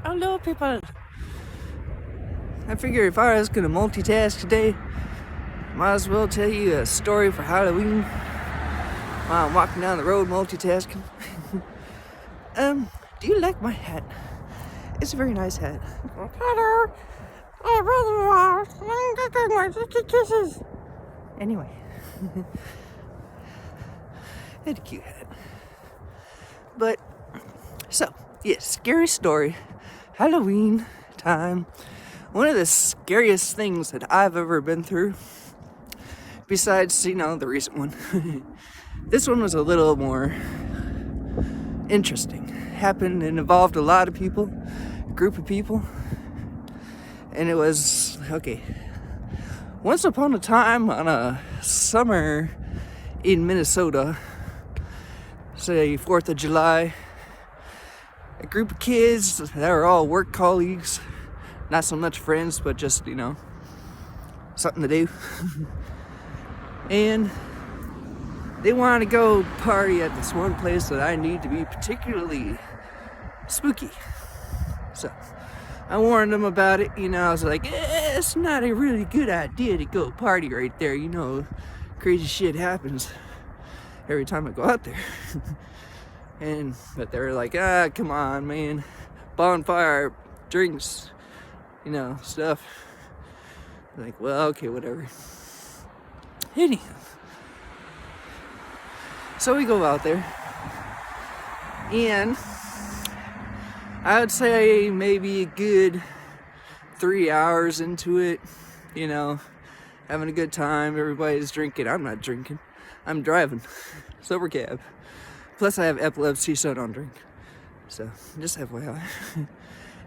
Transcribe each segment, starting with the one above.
Hello, people. I figure if I was gonna multitask today, might as well tell you a story for Halloween while I'm walking down the road multitasking. Do you like my hat? It's a very nice hat. Hello. Kisses. Anyway, it's a cute hat. But so, yes, scary story. Halloween time. One of the scariest things that I've ever been through, besides, the recent one. This one was a little more interesting. Happened and involved a lot of people, a group of people. And it was, okay. Once upon a time on a summer in Minnesota, say 4th of July, a group of kids that were all work colleagues, not so much friends, but just, something to do. And they wanted to go party at this one place that I need to be particularly spooky. So I warned them about it, I was like, it's not a really good idea to go party right there, crazy shit happens every time I go out there. But they were like, come on, man, bonfire, drinks, stuff. I'm like, well, okay, whatever. Anyhow, so we go out there, and I would say maybe a good 3 hours into it, having a good time. Everybody's drinking. I'm not drinking. I'm driving. Sober cab. Plus I have epilepsy, so I don't drink. So, just FYI.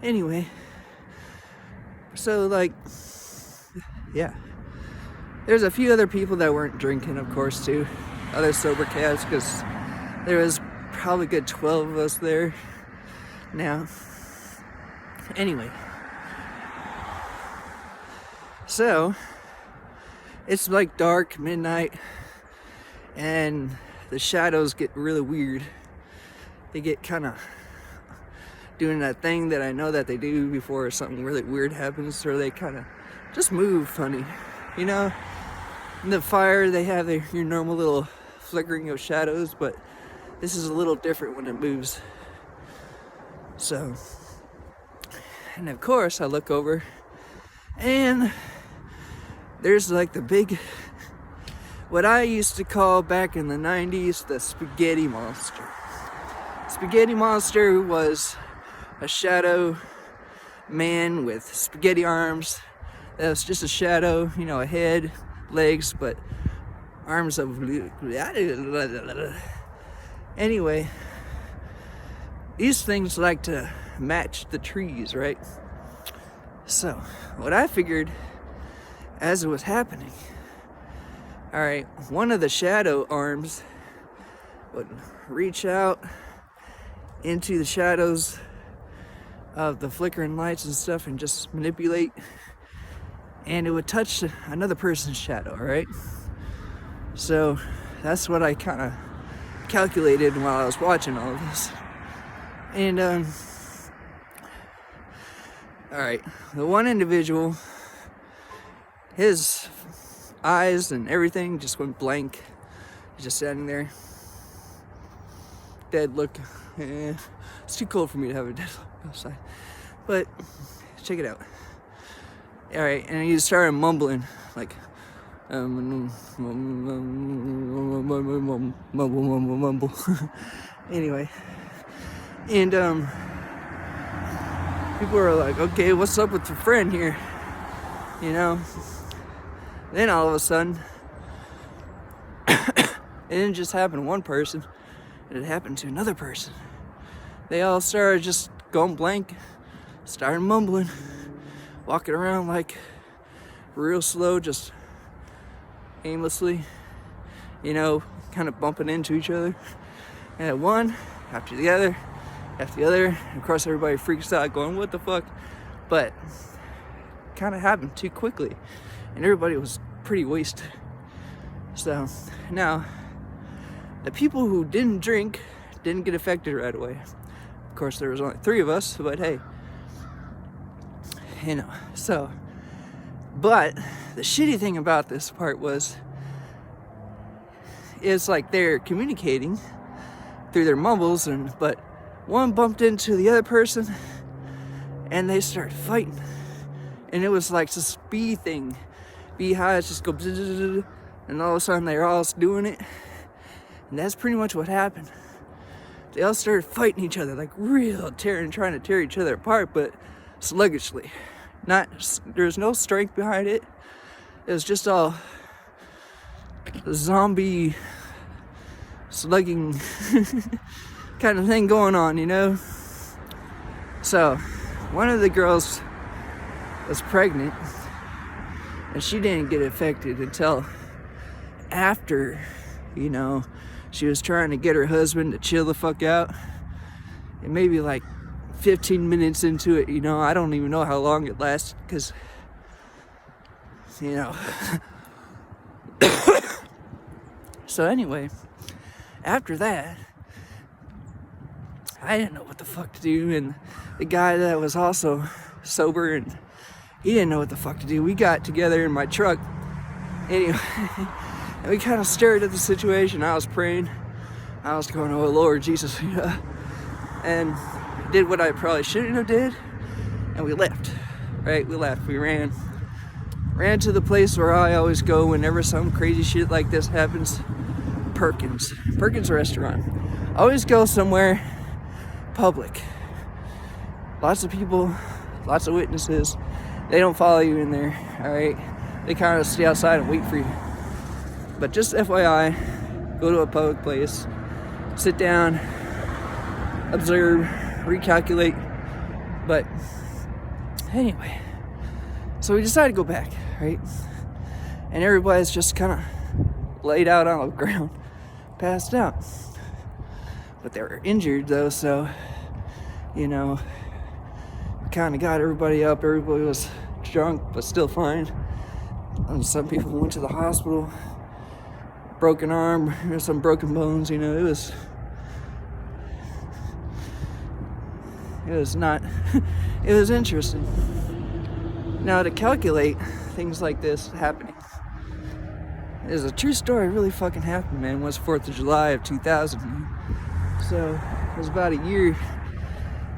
Anyway. So, yeah. There's a few other people that weren't drinking, of course, too. Other sober cabs, because there was probably a good 12 of us there. Now, anyway, so it's like dark, midnight, and the shadows get really weird. They get kind of doing that thing that I know that they do before something really weird happens, or they kind of just move funny, In the fire, they have your normal little flickering of shadows, but this is a little different when it moves. So, and of course I look over and there's the big, what I used to call back in the 90s, the spaghetti monster. Spaghetti monster was a shadow man with spaghetti arms. That was just a shadow, a head, legs, but arms of, anyway. These things like to match the trees, right? So, what I figured as it was happening, alright, one of the shadow arms would reach out into the shadows of the flickering lights and stuff and just manipulate, and it would touch another person's shadow, right? So, that's what I kind of calculated while I was watching all of this. And, alright, the one individual, his eyes and everything just went blank. He's just standing there. Dead look. It's too cold for me to have a dead look outside. But, check it out. Alright, and he started mumbling, mumble. Anyway. And people were like, okay, what's up with your friend here? Then all of a sudden, it didn't just happen to one person, it happened to another person. They all started just going blank, started mumbling, walking around real slow, just aimlessly, kind of bumping into each other. And at one after the other, and of course everybody freaks out going, what the fuck? But kind of happened too quickly, and everybody was pretty wasted. So now the people who didn't drink didn't get affected right away. Of course there was only 3 of us, but hey, you know. So, but the shitty thing about this part was, it's like they're communicating through their mumbles, but one bumped into the other person and they started fighting, and it was like this bee thing. Beehives just go bzz, and all of a sudden they're all doing it, and that's pretty much what happened. They all started fighting each other, like real trying to tear each other apart, but sluggishly. There's no strength behind it. It was just all zombie slugging kind of thing going on, you know? So, one of the girls was pregnant, and she didn't get affected until after, you know, she was trying to get her husband to chill the fuck out. And maybe like 15 minutes into it, you know, I don't even know how long it lasted, because, you know. So anyway, after that, I didn't know what the fuck to do, and the guy that was also sober, and he didn't know what the fuck to do. We got together in my truck, anyway, and we kind of stared at the situation. I was praying. I was going, oh Lord Jesus, yeah. And did what I probably shouldn't have did, and we left, right? We left, we ran to the place where I always go whenever some crazy shit like this happens, Perkins restaurant. I always go somewhere public. Lots of people, lots of witnesses. They don't follow you in there, alright? They kind of stay outside and wait for you. But just FYI, go to a public place, sit down, observe, recalculate. But anyway, so we decided to go back, right? And everybody's just kind of laid out on the ground, passed out. But they were injured though, so, you know, kind of got everybody up. Everybody was drunk, but still fine. And some people went to the hospital, broken arm, some broken bones, you know. It was not, it was interesting. Now, to calculate things like this happening, is a true story. It really fucking happened, man. It was 4th of July of 2000. So, it was about a year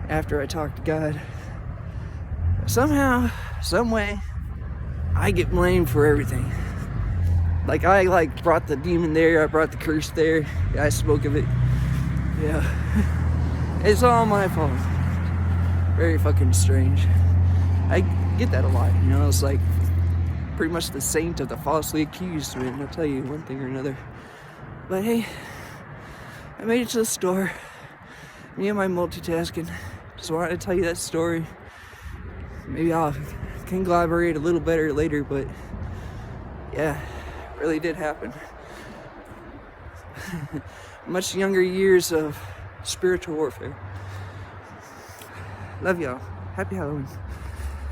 after I talked to God. Somehow, some way, I get blamed for everything. Like, I brought the demon there, I brought the curse there, I spoke of it. Yeah. It's all my fault. Very fucking strange. I get that a lot, you know. It's like pretty much the saint of the falsely accused, man. I'll tell you one thing or another. But hey, I made it to the store. Me and my multitasking. Just wanted to tell you that story. Maybe I'll conglomerate a little better later, but yeah, really did happen. Much younger years of spiritual warfare. Love y'all. Happy Halloween.